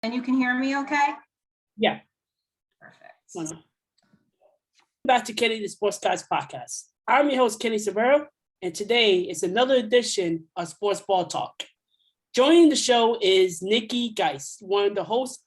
And you can hear me okay? Yeah. Perfect. Back to Kenny, the Sports Guys podcast. I'm your host, Kenny Severo, and today is another edition of Sportsball Talk. Joining the show is Nikki Gist, one of the hosts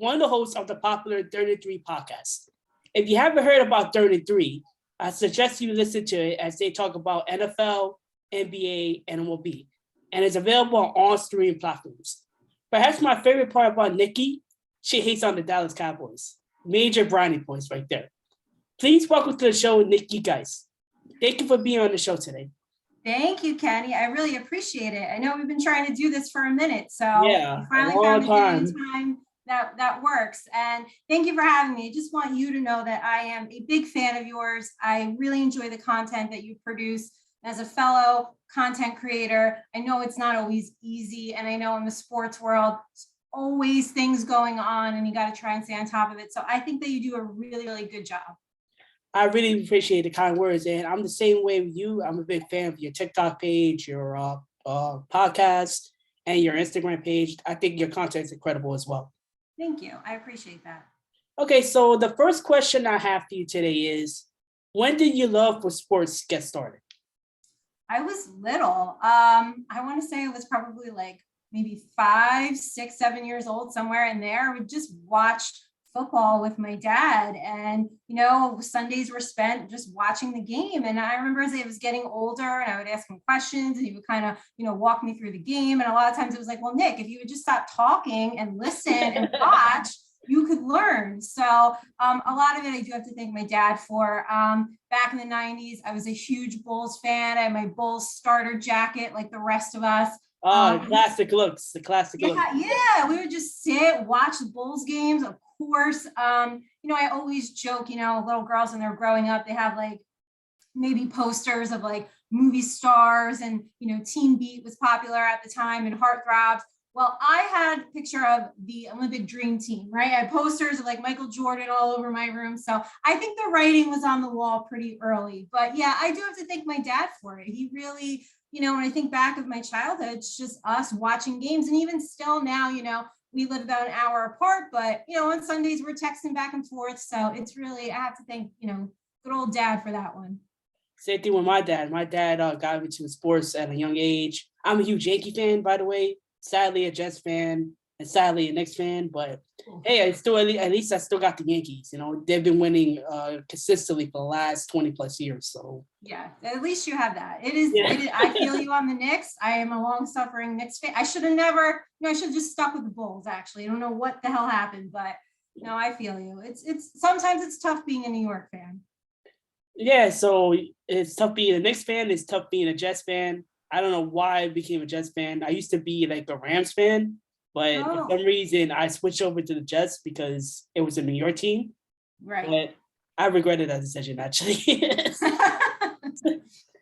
of the popular 33 podcast. If you haven't heard about 33, I suggest you listen to it as they talk about NFL, NBA, and MLB, and it's available on all streaming platforms. Perhaps my favorite part about Nikki, she hates on the Dallas Cowboys. Major brownie points right there. Please welcome to the show, Nikki Gist. Thank you for being on the show today. Thank you, Kenny. I really appreciate it. I know we've been trying to do this for a minute, so Yeah, we finally found a day and time that works. And thank you for having me. I just want you to know that I am a big fan of yours. I really enjoy the content that you produce. As a fellow content creator, I know it's not always easy, and I know in the sports world, always things going on, and you got to try and stay on top of it. So I think that you do a really, really good job. I really appreciate the kind words, and I'm the same way with you. I'm a big fan of your TikTok page, your podcast, and your Instagram page. I think your content is incredible as well. Thank you. I appreciate that. Okay, so the first question I have for you today is, when did your love for sports get started? I was little. I want to say it was probably like maybe 5, 6, 7 years old, somewhere in there. I would just watch football with my dad, and Sundays were spent just watching the game. And I remember as I was getting older, and I would ask him questions, and he would kind of walk me through the game. And a lot of times it was like, well, Nick, if you would just stop talking and listen and watch, you could learn. So a lot of it I do have to thank my dad for. Back in the 90s, I was a huge Bulls fan. I had my Bulls starter jacket like the rest of us. Classic looks, the classic looks. Yeah, we would just sit, watch the Bulls games, of course. I always joke, little girls when they're growing up, they have like maybe posters of like movie stars, and Teen Beat was popular at the time, and Heartthrobs. Well, I had a picture of the Olympic Dream Team, right? I had posters of like Michael Jordan all over my room. So I think the writing was on the wall pretty early. But yeah, I do have to thank my dad for it. He really, when I think back of my childhood, it's just us watching games. And even still now, we live about an hour apart, but on Sundays we're texting back and forth. So it's really, I have to thank, good old dad for that one. Same thing with my dad. My dad got me to sports at a young age. I'm a huge Yankee fan, by the way. Sadly, a Jets fan, and sadly a Knicks fan. But hey, at least I still got the Yankees. They've been winning consistently for the last 20 plus years. So yeah, at least you have that. It is. I feel you on the Knicks. I am a long-suffering Knicks fan. I should have never. I should have just stuck with the Bulls. Actually, I don't know what the hell happened, but no, I feel you. It's sometimes it's tough being a New York fan. Yeah, so it's tough being a Knicks fan. It's tough being a Jets fan. I don't know why I became a Jets fan. I used to be like a Rams fan, but for some reason I switched over to the Jets because it was a New York team. Right. But I regretted that decision, actually.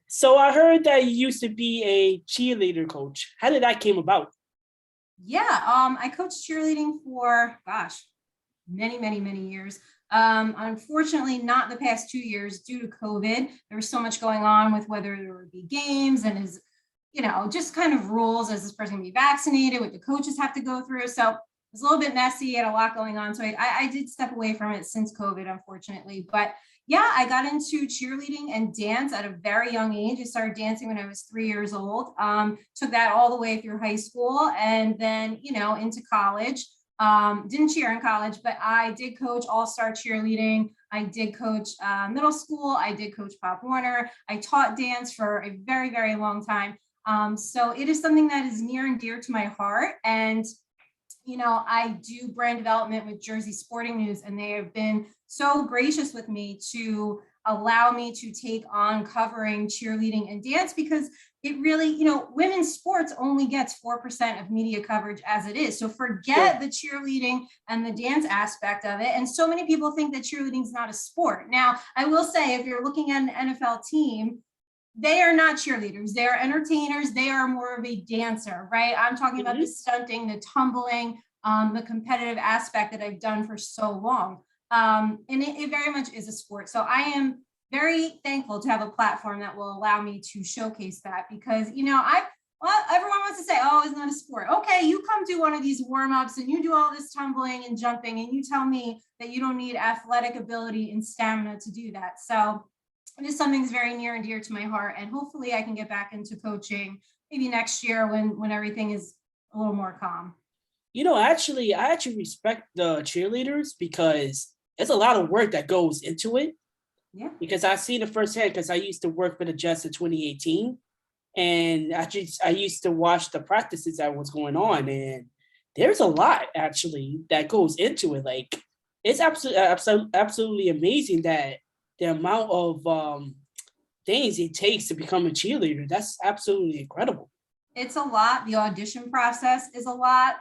So I heard that you used to be a cheerleader coach. How did that came about? Yeah, I coached cheerleading for, many, many, many years. Unfortunately, not the past 2 years due to COVID. There was so much going on with whether there would be games and just kind of rules as this person can be vaccinated, what the coaches have to go through. So it was a little bit messy, had a lot going on. So I did step away from it since COVID, unfortunately. But yeah, I got into cheerleading and dance at a very young age. I started dancing when I was 3 years old. Took that all the way through high school, and then, into college. Didn't cheer in college, but I did coach all-star cheerleading. I did coach middle school. I did coach Pop Warner. I taught dance for a very, very long time. So it is something that is near and dear to my heart. And, I do brand development with Jersey Sporting News, and they have been so gracious with me to allow me to take on covering cheerleading and dance, because it really, women's sports only gets 4% of media coverage as it is. So forget the cheerleading and the dance aspect of it. And so many people think that cheerleading is not a sport. Now, I will say, if you're looking at an NFL team, they are not cheerleaders. They are entertainers. They are more of a dancer, right? I'm talking about the stunting, the tumbling, the competitive aspect that I've done for so long. And it very much is a sport. So I am very thankful to have a platform that will allow me to showcase that, because, well, everyone wants to say, oh, it's not a sport. Okay, you come do one of these warm-ups and you do all this tumbling and jumping and you tell me that you don't need athletic ability and stamina to do that. So it is something that's very near and dear to my heart. And hopefully I can get back into coaching maybe next year when everything is a little more calm. Actually, I actually respect the cheerleaders because it's a lot of work that goes into it. Yeah. Because I've seen it firsthand because I used to work for the Jets in 2018. And I used to watch the practices that was going on, and there's a lot actually that goes into it. Like it's absolutely amazing that the amount of things it takes to become a cheerleader. That's absolutely incredible. It's a lot. The audition process is a lot.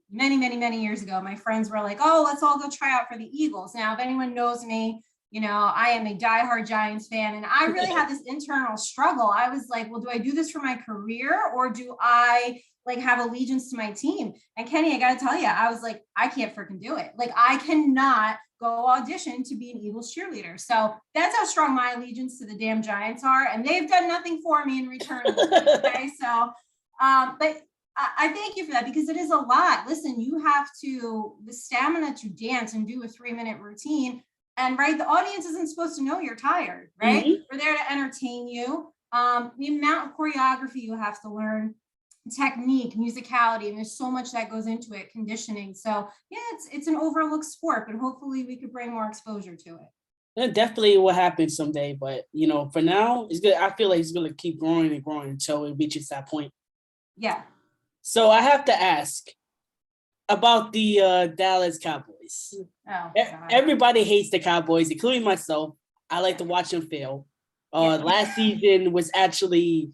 Many years ago, my friends were like, oh, let's all go try out for the Eagles. Now, if anyone knows me, I am a diehard Giants fan, and I really had this internal struggle. I was like, well, do I do this for my career or do I have allegiance to my team? And Kenny, I got to tell you, I was like, I can't freaking do it. Like, I cannot go audition to be an Eagles cheerleader. So that's how strong my allegiance to the damn Giants are. And they've done nothing for me in return. Okay. So, but I thank you for that because it is a lot. Listen, you have the stamina to dance and do a 3-minute routine. And right, the audience isn't supposed to know you're tired, right? Mm-hmm. We're there to entertain you. The amount of choreography you have to learn, technique, musicality, and there's so much that goes into it, conditioning. So yeah, it's an overlooked sport, but hopefully we could bring more exposure to it. That definitely will happen someday, but for now, it's good. I feel like it's going to keep growing and growing until it reaches that point. Yeah. So I have to ask about the Dallas Cowboys. Oh, everybody hates the Cowboys, including myself. I like to watch them fail. Last season was actually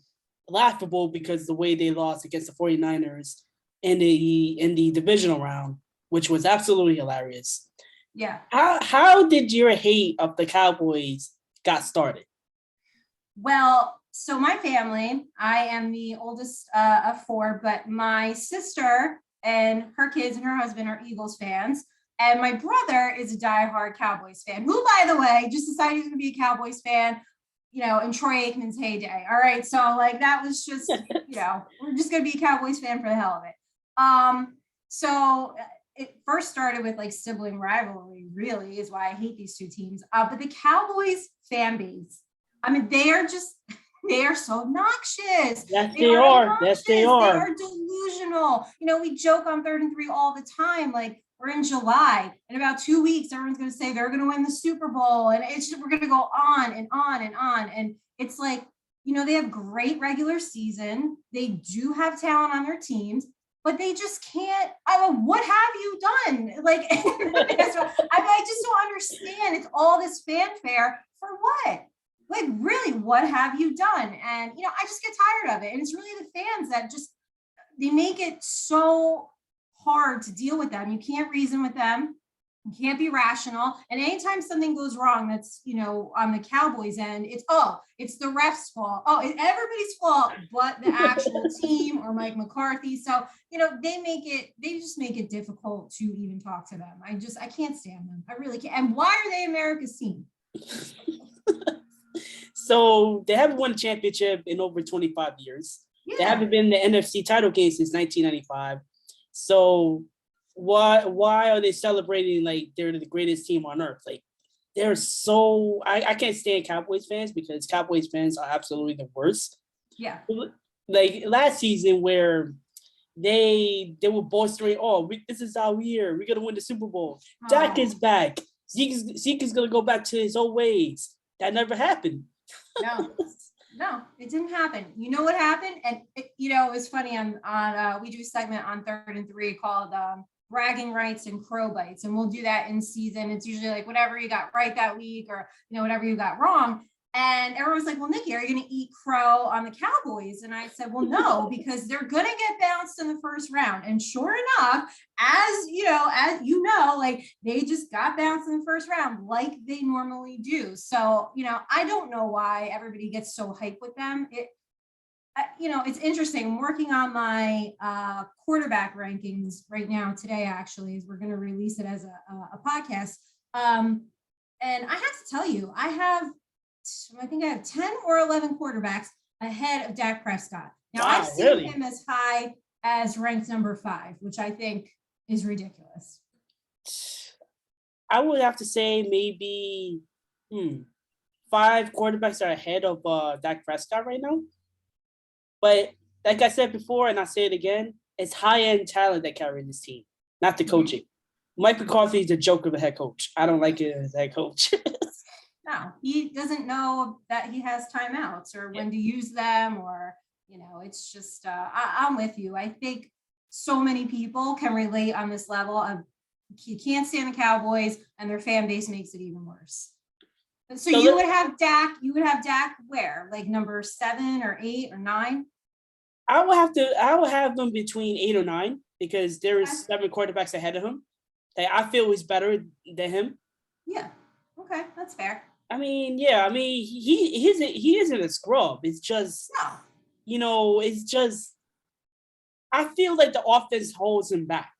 laughable because the way they lost against the 49ers in the divisional round, which was absolutely hilarious. Yeah. How did your hate of the Cowboys got started? Well, so my family, I am the oldest of 4, but my sister and her kids and her husband are Eagles fans. And my brother is a diehard Cowboys fan, who, by the way, just decided he's going to be a Cowboys fan, in Troy Aikman's heyday. All right. So that was just, we're just going to be a Cowboys fan for the hell of it. So it first started with sibling rivalry, really, is why I hate these two teams. But the Cowboys fan base, I mean, they are so obnoxious. Yes, they are. Yes, they are. They are delusional. We joke on 3rd and 3 all the time. We're in July. In about 2 weeks, everyone's going to say they're going to win the Super Bowl. And we're going to go on and on and on. And it's they have great regular season. They do have talent on their teams, but they just can't. What have you done? I just don't understand. It's all this fanfare for what? Really, what have you done? And, I just get tired of it. And it's really the fans that they make it so hard to deal with them. You can't reason with them. You can't be rational. And anytime something goes wrong, that's, on the Cowboys end, it's the ref's fault. Oh, it's everybody's fault, but the actual team or Mike McCarthy. So, they just make it difficult to even talk to them. I can't stand them. I really can't. And why are they America's team? So they haven't won a championship in over 25 years. Yeah. They haven't been in the NFC title game since 1995. So why are they celebrating like they're the greatest team on earth? They're so I can't stand Cowboys fans because Cowboys fans are absolutely the worst. Yeah. Last season where they were bolstering, this is our year. We're gonna win the Super Bowl. Oh. Dak is back. Zeke is gonna go back to his old ways. That never happened. No, it didn't happen. You know what happened? And it was funny on we do a segment on 3rd and 3 called bragging rights and crow bites. And we'll do that in season. It's usually whatever you got right that week or, whatever you got wrong. And everyone was like, well, Nikki, are you going to eat crow on the Cowboys? And I said, well, no, because they're going to get bounced in the first round. And sure enough, as they just got bounced in the first round like they normally do. So, I don't know why everybody gets so hyped with them. It's interesting. I'm working on my quarterback rankings right now today, actually, as we're going to release it as a podcast. And I have to tell you, I think I have 10 or 11 quarterbacks ahead of Dak Prescott. Now, Wow, I've seen really? him as high as ranked number 5, which I think is ridiculous. I would have to say maybe 5 quarterbacks are ahead of Dak Prescott right now. But like I said before, and I'll say it again, it's high-end talent that carry this team, not the coaching. Mike McCarthy is a joke of a head coach. I don't like it as a head coach. No, he doesn't know that he has timeouts or when to use them, or, it's just, I'm with you. I think so many people can relate on this level of you can't stand the Cowboys and their fan base makes it even worse. So you would have Dak where? Like number 7 or 8 or 9? I would have them between 8 or 9 because there is 7 quarterbacks ahead of him that I feel is better than him. Yeah. Okay, that's fair. I mean, yeah. I mean, he isn't a scrub. It's just, it's just. I feel like the offense holds him back.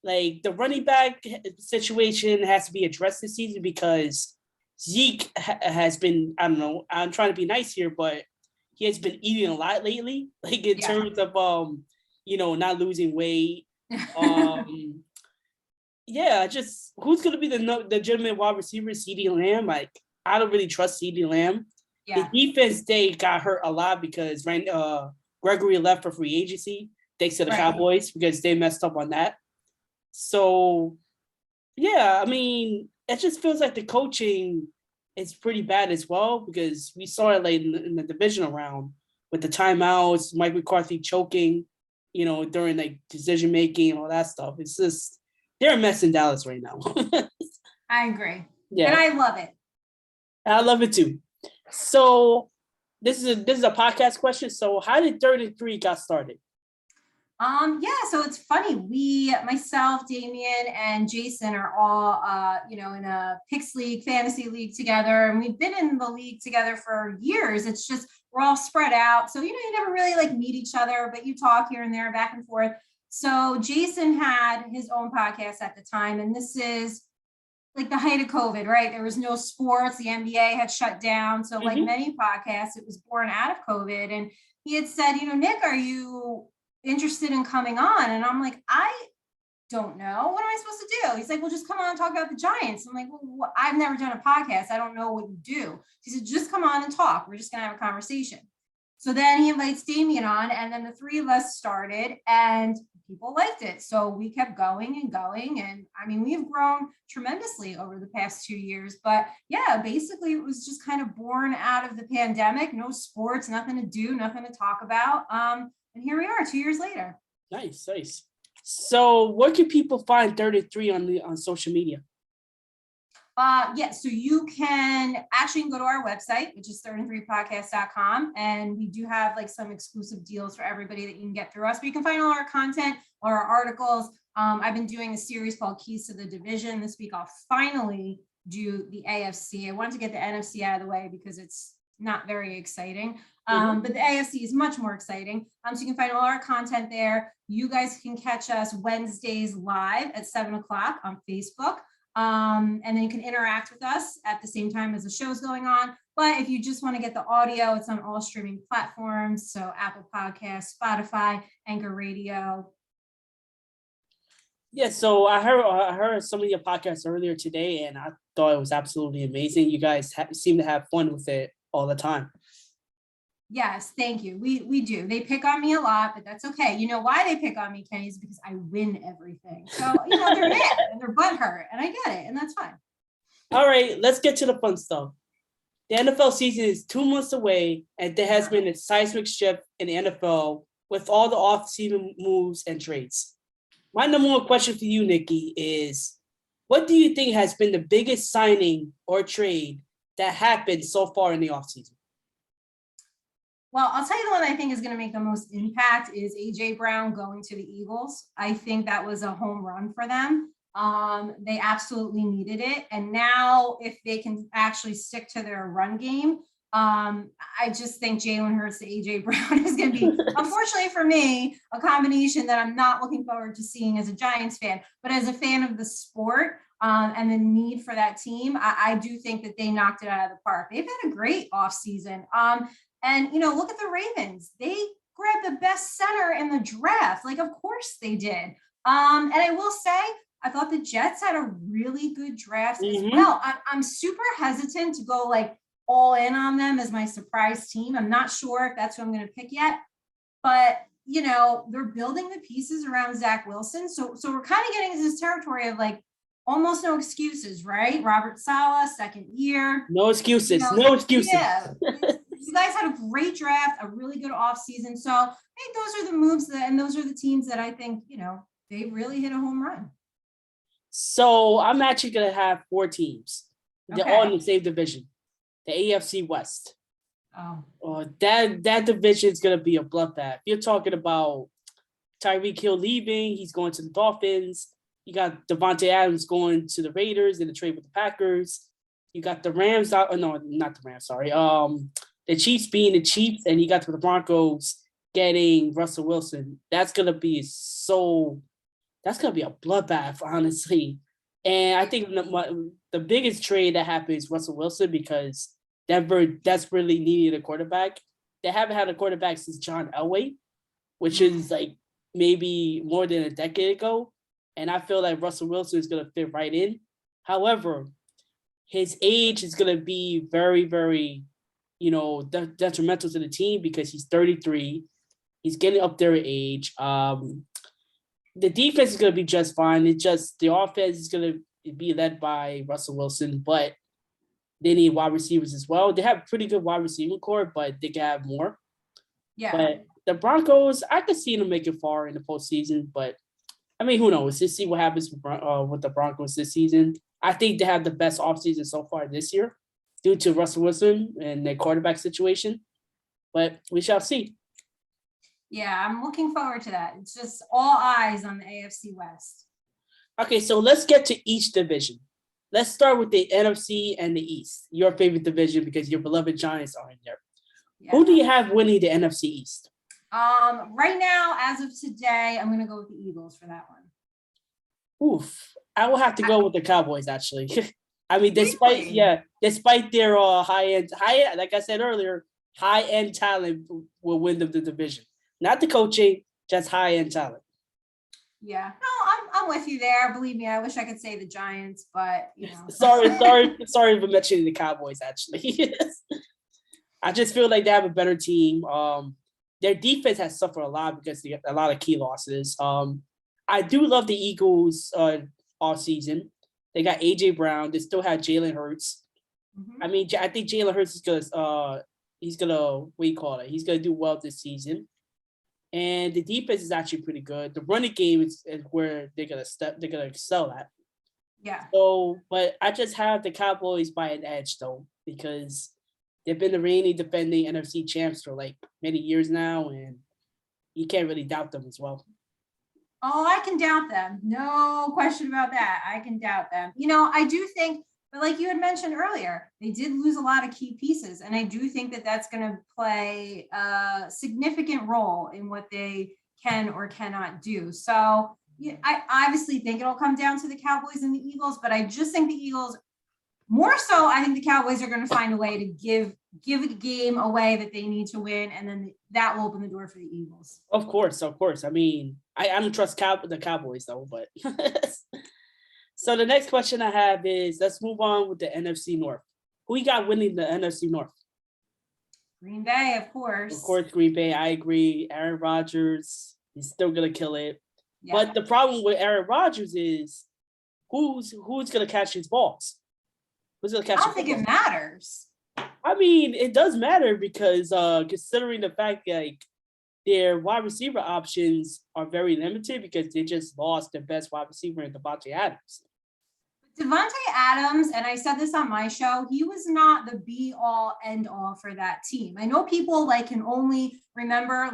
Like the running back situation has to be addressed this season because Zeke has been. I don't know. I'm trying to be nice here, but he has been eating a lot lately. Like in terms of not losing weight. Yeah, just who's going to be the legitimate wide receiver? CeeDee Lamb. Like, I don't really trust CeeDee Lamb. Yeah. The defense, they got hurt a lot because Gregory left for free agency thanks to the Cowboys because they messed up on that. So, yeah, I mean, it just feels like the coaching is pretty bad as well because we saw it late in the divisional round with the timeouts, Mike McCarthy choking, during like decision making and all that stuff. It's just they're a mess in Dallas right now. I agree. Yeah. And I love it. I love it too. So this is a podcast question. So how did 33 got started? So it's funny. Myself, Damien, and Jason are all, in a Picks League, fantasy league together. And we've been in the league together for years. It's just, we're all spread out. So, you never really like meet each other, but you talk here and there, back and forth. So Jason had his own podcast at the time, and this is like the height of COVID, right? There was no sports. The NBA had shut down. So like many podcasts, it was born out of COVID. And he had said, Nick, are you interested in coming on? And I'm like, I don't know. What am I supposed to do? He's like, well, just come on and talk about the Giants. I'm like, well, I've never done a podcast. I don't know what you do. He said, just come on and talk. We're just going to have a conversation. So then he invites Damien on, and then the 3 of us started, and people liked it. So we kept going and going. And I mean, we have grown tremendously over the past 2 years. But yeah, basically it was just kind of born out of the pandemic. No sports, nothing to do, nothing to talk about. And here we are 2 years later. Nice. So where can people find 33 on social media? So you can actually go to our website, which is 33podcast.com. And we do have like some exclusive deals for everybody that you can get through us. But you can find all our content or our articles. I've been doing a series called Keys to the Division. This week, I'll finally do the AFC. I wanted to get the NFC out of the way because it's not very exciting. But the AFC is much more exciting. So you can find all our content there. You guys can catch us Wednesdays live at 7:00 on Facebook. And then you can interact with us at the same time as the show's going on. But if you just want to get the audio, it's on all streaming platforms. So Apple Podcasts, Spotify, Anchor Radio. Yeah, so I heard some of your podcasts earlier today, and I thought it was absolutely amazing. You guys seem to have fun with it all the time. Yes, thank you. We do. They pick on me a lot, but that's okay. You know why they pick on me, Kenny, is because I win everything. So, they're mad and they're butthurt, and I get it, and that's fine. All right, let's get to the fun stuff. The NFL season is 2 months away, and there has been a seismic shift in the NFL with all the off-season moves and trades. My number one question for you, Nikki, is what do you think has been the biggest signing or trade that happened so far in the offseason? Well, I'll tell you the one I think is going to make the most impact is A.J. Brown going to the Eagles. I think that was a home run for them. They absolutely needed it. And now if they can actually stick to their run game, I just think Jalen Hurts to A.J. Brown is going to be, unfortunately for me, a combination that I'm not looking forward to seeing as a Giants fan. But as a fan of the sport and the need for that team, I do think that they knocked it out of the park. They've had a great offseason. And, look at the Ravens. They grabbed the best center in the draft. Like, of course they did. And I will say, I thought the Jets had a really good draft as well. I'm super hesitant to go like all in on them as my surprise team. I'm not sure if that's who I'm going to pick yet, but they're building the pieces around Zach Wilson. So we're kind of getting into this territory of like almost no excuses, right? Robert Saleh, second year. No excuses. No excuses. Yeah. You guys had a great draft, a really good offseason. So I think those are the moves and those are the teams that I think, they really hit a home run. So I'm actually going to have 4 teams. They're all in the same division, the AFC West. Oh, that division is going to be a bloodbath. You're talking about Tyreek Hill leaving. He's going to the Dolphins. You got Devontae Adams going to the Raiders in the trade with the Packers. You got the Rams out. No, not the Rams. Sorry. The Chiefs being the Chiefs, and you got the Broncos getting Russell Wilson. That's going to be a bloodbath, honestly. And I think the biggest trade that happened is Russell Wilson because Denver desperately needed a quarterback. They haven't had a quarterback since John Elway, which is like maybe more than a decade ago. And I feel like Russell Wilson is going to fit right in. However, his age is going to be very, very, detrimental to the team because he's 33. He's getting up there in age. The defense is going to be just fine. It's just the offense is going to be led by Russell Wilson, but they need wide receivers as well. They have pretty good wide receiving core, but they can have more. Yeah. But the Broncos, I could see them make it far in the postseason, but I mean, who knows? Let's see what happens with the Broncos this season. I think they have the best offseason so far this year due to Russell Wilson and their quarterback situation, but we shall see. Yeah, I'm looking forward to that. It's just all eyes on the AFC West. Okay, so let's get to each division. Let's start with the NFC and the East, your favorite division because your beloved Giants are in there. Yeah. Who do you have winning the NFC East? Right now, as of today, I'm going to go with the Eagles for that one. Oof. I will have to go with the Cowboys, actually. I mean, despite their high-end, like I said earlier, high-end talent will win the division. Not the coaching, just high-end talent. Yeah. No, I'm with you there. Believe me, I wish I could say the Giants, but, Sorry for mentioning the Cowboys, actually. I just feel like they have a better team. Their defense has suffered a lot because they got a lot of key losses. I do love the Eagles all season. They got A.J. Brown. They still have Jalen Hurts. I mean, I think Jalen Hurts is he's gonna do well this season. And the defense is actually pretty good. The running game is where they're gonna excel at. Yeah. So, but I just have the Cowboys by an edge though, because they've been the reigning defending NFC champs for like many years now, and you can't really doubt them as well. Oh, I can doubt them. No question about that. I can doubt them. I do think, but like you had mentioned earlier, they did lose a lot of key pieces. And I do think that that's going to play a significant role in what they can or cannot do. So I obviously think it'll come down to the Cowboys and the Eagles, but I just think the Eagles, more so, I think the Cowboys are going to find a way to give a game away that they need to win, and then that will open the door for the Eagles. Of course. I mean, I don't trust the Cowboys though, but so the next question I have is, let's move on with the NFC North. Who you got winning the NFC North? Green Bay, of course. Of course, Green Bay. I agree. Aaron Rodgers, he's still gonna kill it. Yeah. But the problem with Aaron Rodgers is who's gonna catch his balls? Who's gonna catch? I don't think it matters. I mean, it does matter because considering the fact that like, their wide receiver options are very limited because they just lost their best wide receiver in Devontae Adams. Devontae Adams, and I said this on my show, he was not the be-all, end-all for that team. I know people can only remember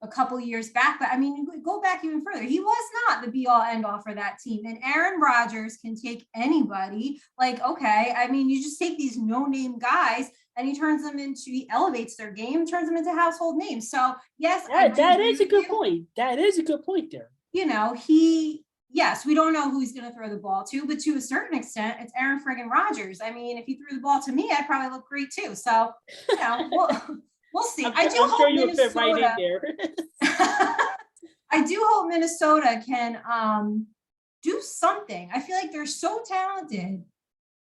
a couple years back, but I mean, go back even further. He was not the be-all, end-all for that team. And Aaron Rodgers can take anybody. Okay, I mean, you just take these no-name guys and he elevates their game, turns them into household names. So yes, that is a good point. That is a good point there. Yes, we don't know who he's going to throw the ball to, but to a certain extent, it's Aaron friggin' Rodgers. I mean, if he threw the ball to me, I'd probably look great too. So, We'll see. I'm sure you would fit right in there. I do hope Minnesota can do something. I feel like they're so talented,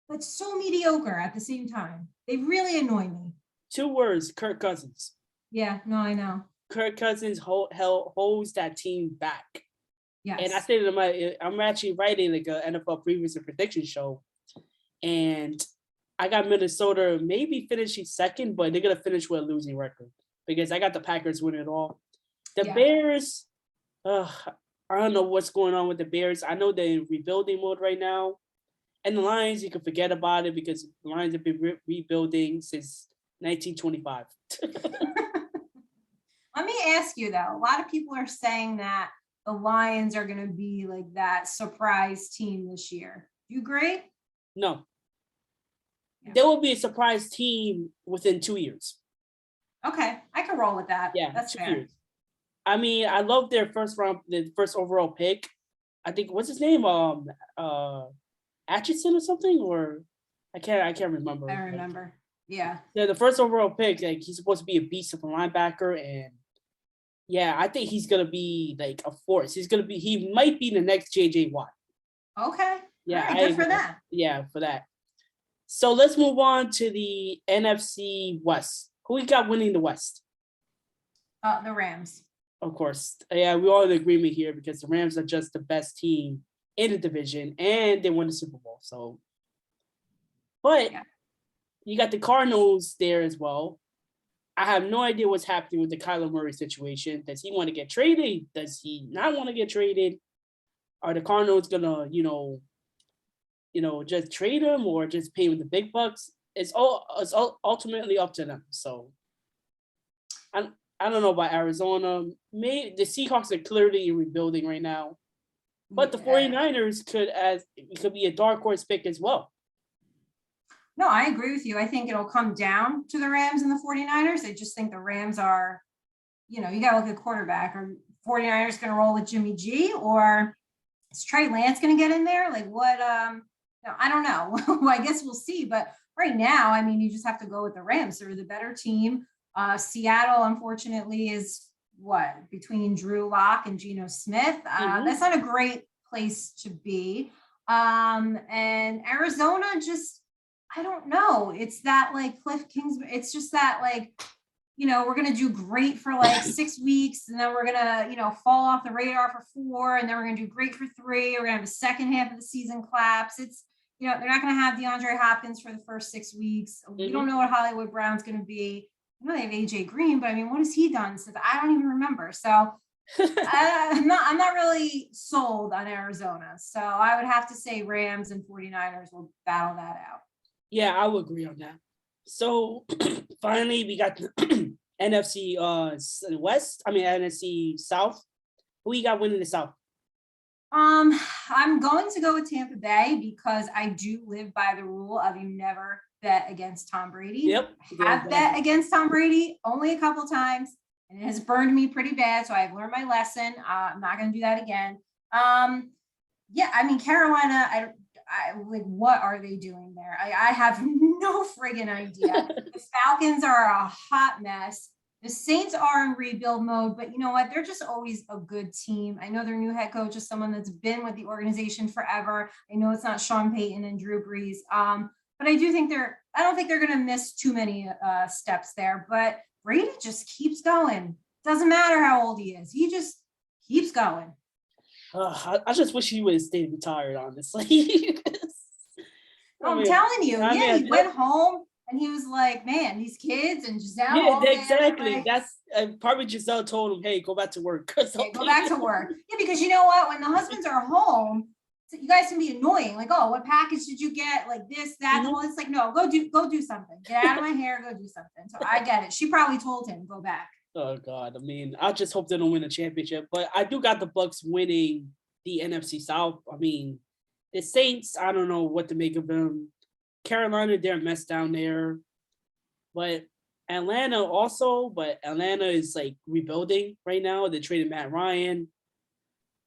but so mediocre at the same time. They really annoy me. 2 words, Kirk Cousins. Yeah, no, I know. Kirk Cousins holds that team back. Yes. And I stated I'm actually writing like an NFL previews and prediction show. And I got Minnesota maybe finishing second, but they're going to finish with a losing record because I got the Packers winning it all. The Bears, I don't know what's going on with the Bears. I know they're in rebuilding mode right now. And the Lions, you can forget about it because the Lions have been rebuilding since 1925. Let me ask you, though. A lot of people are saying that the Lions are going to be like that surprise team this year. Do you agree? No. Yeah. There will be a surprise team within 2 years. Okay, I can roll with that. Yeah, that's 2 fair. years. I mean, I love their first overall pick. I think what's his name? Atchison or something, or I can't remember. I remember. Yeah. Yeah, the first overall pick, like he's supposed to be a beast of a linebacker, and yeah, I think he's gonna be like a force. He might be the next JJ Watt. Okay. Yeah, right, good for that. Yeah, for that. So let's move on to the NFC West. Who we got winning the West? The Rams. Of course. Yeah, we're all in agreement here because the Rams are just the best team in the division and they won the Super Bowl. So, but you got the Cardinals there as well. I have no idea what's happening with the Kyler Murray situation. Does he want to get traded? Does he not want to get traded? Are the Cardinals gonna, just trade him or just pay him the big bucks? It's ultimately up to them. So I don't know about Arizona. Maybe the Seahawks are clearly rebuilding right now. But the 49ers could be a dark horse pick as well. No, I agree with you. I think it'll come down to the Rams and the 49ers. I just think the Rams are, you got to look at quarterback. Are 49ers going to roll with Jimmy G, or is Trey Lance going to get in there? Like what? I don't know. Well, I guess we'll see. But right now, I mean, you just have to go with the Rams. They're the better team. Seattle, unfortunately, is between Drew Lock and Geno Smith. That's not a great place to be. And Arizona just, I don't know. It's that like Cliff Kingsbury. It's just that like, we're going to do great for like 6 weeks and then we're going to, fall off the radar for 4 and then we're going to do great for 3. We're going to have a second half of the season collapse. It's, they're not going to have DeAndre Hopkins for the first 6 weeks. We don't know what Hollywood Brown's going to be. They have AJ Green, but I mean, what has he done since? I don't even remember. So I'm not really sold on Arizona. So I would have to say Rams and 49ers will battle that out. Yeah, I would agree on that. So finally, we got the NFC West. I mean, NFC South. Who you got winning the South? I'm going to go with Tampa Bay because I do live by the rule of you never bet against Tom Brady. Yep. I've bet against Tom Brady only a couple times, and it has burned me pretty bad. So I've learned my lesson. I'm not going to do that again. I mean, Carolina, I like, what are they doing there? I have no friggin' idea. The Falcons are a hot mess. The Saints are in rebuild mode, but you know what? They're just always a good team. I know their new head coach is someone that's been with the organization forever. I know it's not Sean Payton and Drew Brees. But I do think I don't think they're going to miss too many steps there, but Brady just keeps going. Doesn't matter how old he is. He just keeps going. I just wish he would have stayed retired, honestly. I'm telling you, he went home and he was like, man, these kids and Giselle. Yeah, exactly. Like, that's probably Giselle told him, hey, go back to work. Go back to work. Yeah, because you know what? When the husbands are home, you guys can be annoying. Like, oh, what package did you get? Like this, that. Well, it's like, no, go do something. Get out of my hair, go do something. So I get it. She probably told him, go back. Oh God. I mean, I just hope they don't win a championship. But I do got the Bucks winning the NFC South. I mean, the Saints, I don't know what to make of them. Carolina, they're a mess down there. But Atlanta also, Atlanta is like rebuilding right now. They traded Matt Ryan.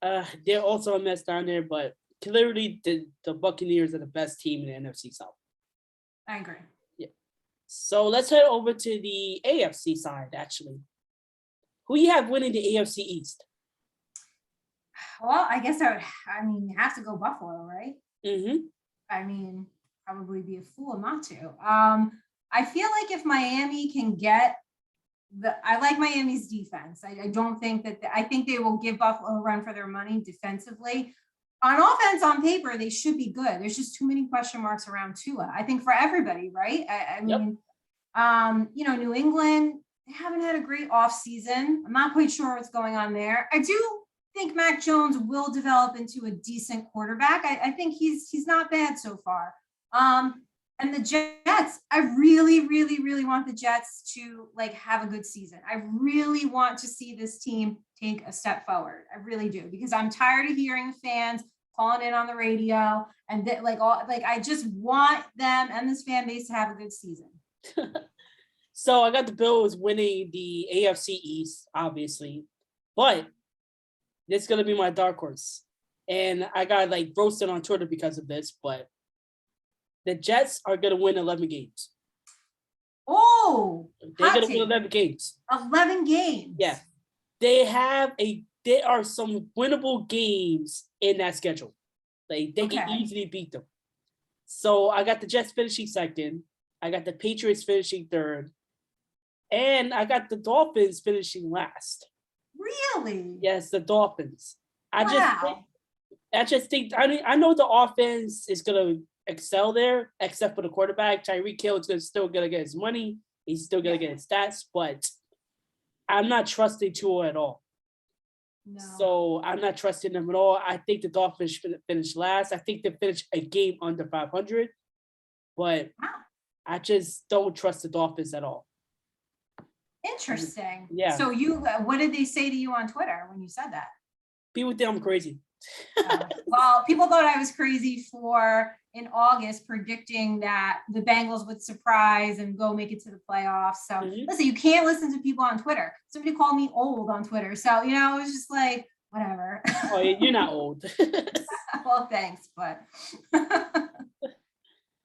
They're also a mess down there, but clearly the Buccaneers are the best team in the NFC South. I agree. Yeah. So let's head over to the AFC side, actually. Who you have winning the AFC East? Well, I guess you have to go Buffalo, right? Mm-hmm. I mean, probably be a fool not to. I feel like if Miami can get I like Miami's defense. I don't think that, I think they will give Buffalo a run for their money defensively. On offense, on paper, they should be good. There's just too many question marks around Tua. I think for everybody, right? I mean, New England, they haven't had a great offseason. I'm not quite sure what's going on there. I do think Mac Jones will develop into a decent quarterback. I think he's not bad so far. And the Jets, I really, really, really want the Jets to have a good season. I really want to see this team take a step forward. I really do, because I'm tired of hearing the fans calling in on the radio and I just want them and this fan base to have a good season. So I got the Bills winning the AFC East, obviously, but this is gonna be my dark horse, and I got roasted on Twitter because of this, but the Jets are gonna win 11 games. Oh, they're gonna win 11 games. 11 games. Yeah, there are some winnable games in that schedule. They can easily beat them. So I got the Jets finishing second. I got the Patriots finishing third. And I got the Dolphins finishing last. Really? Yes, the Dolphins. I just think I know the offense is gonna excel there, except for the quarterback. Tyreek Hill is still gonna get his money. He's still gonna get his stats, but I'm not trusting Tua at all. No. So I'm not trusting them at all. I think the Dolphins should finish last. I think they finish a game under 500, but I just don't trust the Dolphins at all. Interesting. Yeah. So what did they say to you on Twitter when you said that? People think I'm crazy. Well, people thought I was crazy in August predicting that the Bengals would surprise and go make it to the playoffs. So listen, you can't listen to people on Twitter. Somebody called me old on Twitter. So, it was just whatever. Oh, you're not old. Well, thanks, but.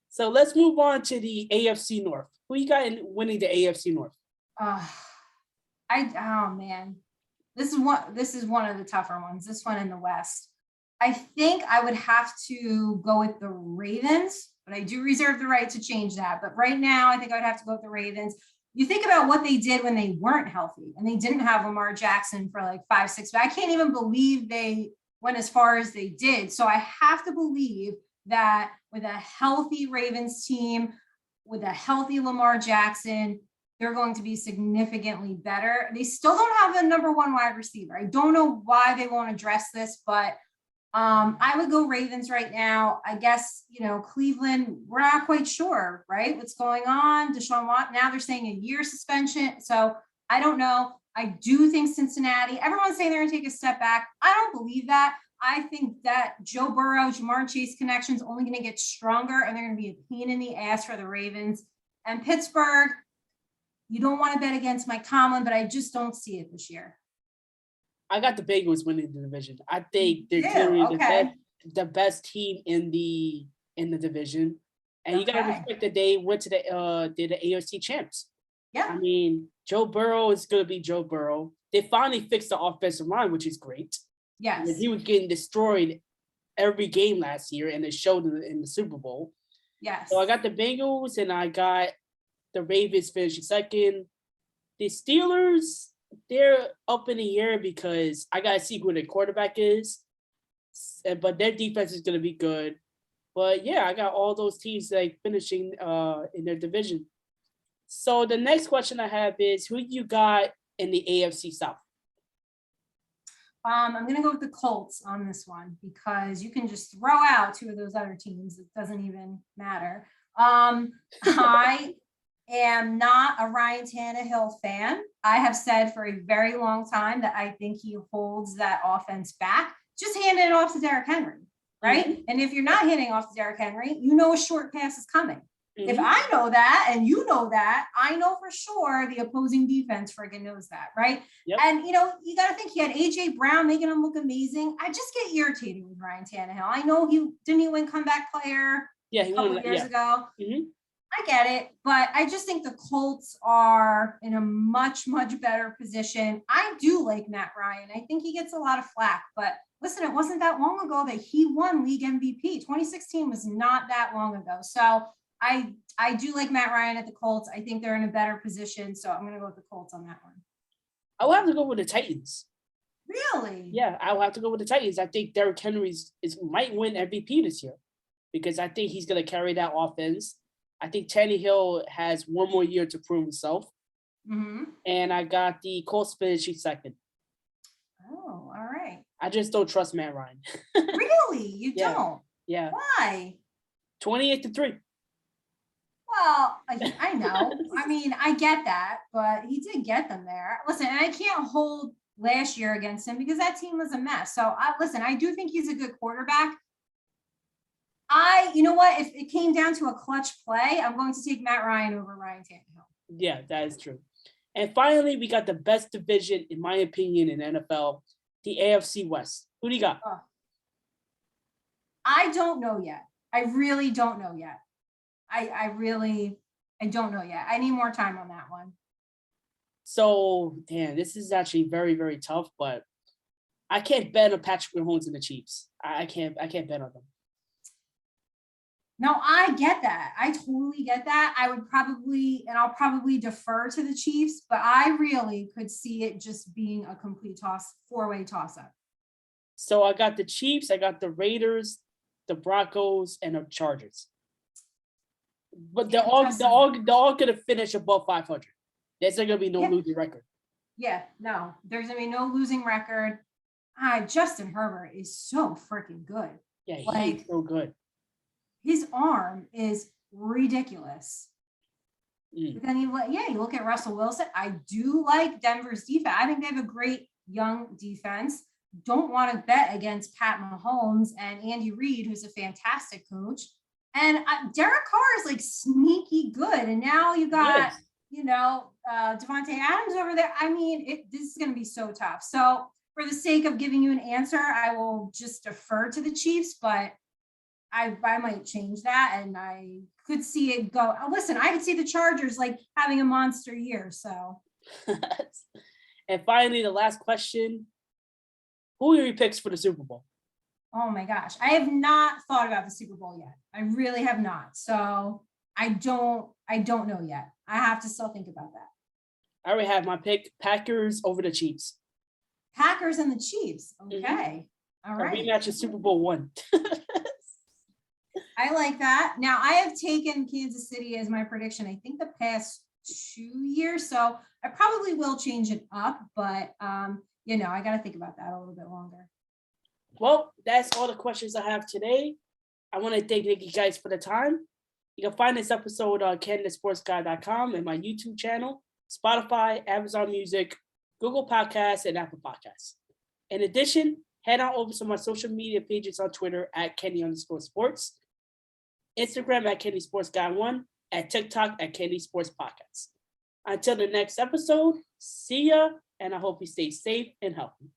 So let's move on to the AFC North. Who you got winning the AFC North? Oh man. This is one of the tougher ones. This one in the West. I think I would have to go with the Ravens, but I do reserve the right to change that. But right now, I think I would have to go with the Ravens. You think about what they did when they weren't healthy and they didn't have Lamar Jackson for 5-6. But I can't even believe they went as far as they did. So I have to believe that with a healthy Ravens team, with a healthy Lamar Jackson, they're going to be significantly better. They still don't have a number one wide receiver. I don't know why they won't address this, but I would go Ravens right now. I guess, Cleveland, we're not quite sure, right? What's going on? Deshaun Watson, now they're saying a year suspension. So I don't know. I do think Cincinnati, everyone's saying they're going to take a step back. I don't believe that. I think that Joe Burrow, Jamar Chase connection is only going to get stronger, and they're going to be a pain in the ass for the Ravens. And Pittsburgh, you don't want to bet against Mike Tomlin, but I just don't see it this year. I got the Bengals winning the division. I think they're clearly the best team in the division, and you got to respect that they went to the AFC champs. Yeah, I mean, Joe Burrow is going to be Joe Burrow. They finally fixed the offensive line, which is great. Yes, he was getting destroyed every game last year, and it showed in the Super Bowl. Yes. So I got the Bengals, and I got the Ravens finishing second. The Steelers, they're up in the air because I got to see who their quarterback is. But their defense is going to be good. But, yeah, I got all those teams finishing in their division. So the next question I have is, who you got in the AFC South? I'm going to go with the Colts on this one because you can just throw out two of those other teams. It doesn't even matter. I am not a Ryan Tannehill fan. I have said for a very long time that I think he holds that offense back. Just hand it off to Derrick Henry, right? Mm-hmm. And if you're not handing off to Derrick Henry, a short pass is coming. Mm-hmm. If I know that and you know that, I know for sure the opposing defense friggin' knows that, right? Yep. And, you got to think he had A.J. Brown making him look amazing. I just get irritated with Ryan Tannehill. I know he win comeback player a couple years ago. Mm-hmm. I get it, but I just think the Colts are in a much, much better position. I do like Matt Ryan. I think he gets a lot of flack, but listen, it wasn't that long ago that he won league MVP. 2016 was not that long ago. So I do like Matt Ryan at the Colts. I think they're in a better position. So I'm going to go with the Colts on that one. I'll have to go with the Titans. Really? Yeah, I'll have to go with the Titans. I think Derrick Henry might win MVP this year because I think he's going to carry that offense. I think Tannehill has one more year to prove himself. Mm-hmm. And I got the Colts finishing second. Oh, all right. I just don't trust Matt Ryan. Really? You Yeah. don't? Yeah. Why? 28-3. Well, I know. I mean, I get that, but he did get them there. Listen, and I can't hold last year against him because that team was a mess. So I do think he's a good quarterback. You know what? If it came down to a clutch play, I'm going to take Matt Ryan over Ryan Tannehill. Yeah, that is true. And finally, we got the best division, in my opinion, in NFL, the AFC West. Who do you got? I don't know yet. I really don't know yet. I don't know yet. I need more time on that one. So, damn, this is actually very, very tough, but I can't bet on Patrick Mahomes and the Chiefs. I can't bet on them. No, I get that. I totally get that. I'll probably defer to the Chiefs, but I really could see it just being a complete four-way toss-up. So I got the Chiefs, I got the Raiders, the Broncos, and the Chargers. But they're all going to finish above 500. There's not going to be no losing record. Yeah, no, there's going to be no losing record. Justin Herbert is so freaking good. Yeah, he's so good. His arm is ridiculous. But then you look at Russell Wilson. I do like Denver's defense. I think they have a great young defense. Don't want to bet against Pat Mahomes and Andy Reid, who's a fantastic coach. And Derek Carr is like sneaky good. And now you got, Devontae Adams over there. I mean, this is going to be so tough. So for the sake of giving you an answer, I will just defer to the Chiefs, but I might change that, and I could see it go. Listen, I could see the Chargers like having a monster year. So, and finally, the last question: who are your picks for the Super Bowl? Oh my gosh, I have not thought about the Super Bowl yet. I really have not. So I don't know yet. I have to still think about that. I already have my pick: Packers over the Chiefs. Packers and the Chiefs. Okay, all right. A rematch of Super Bowl 1. I like that. Now, I have taken Kansas City as my prediction, I think the past 2 years. So I probably will change it up, but, I got to think about that a little bit longer. Well, that's all the questions I have today. I want to thank Nikki Gist for the time. You can find this episode on CanadaSportsGuy.com and my YouTube channel, Spotify, Amazon Music, Google Podcasts, and Apple Podcasts. In addition, head on over to my social media pages on Twitter at Kenny_sports. Instagram at KennySportsGuy1, at TikTok at Kenny Sports Podcast. Until the next episode, see ya, and I hope you stay safe and healthy.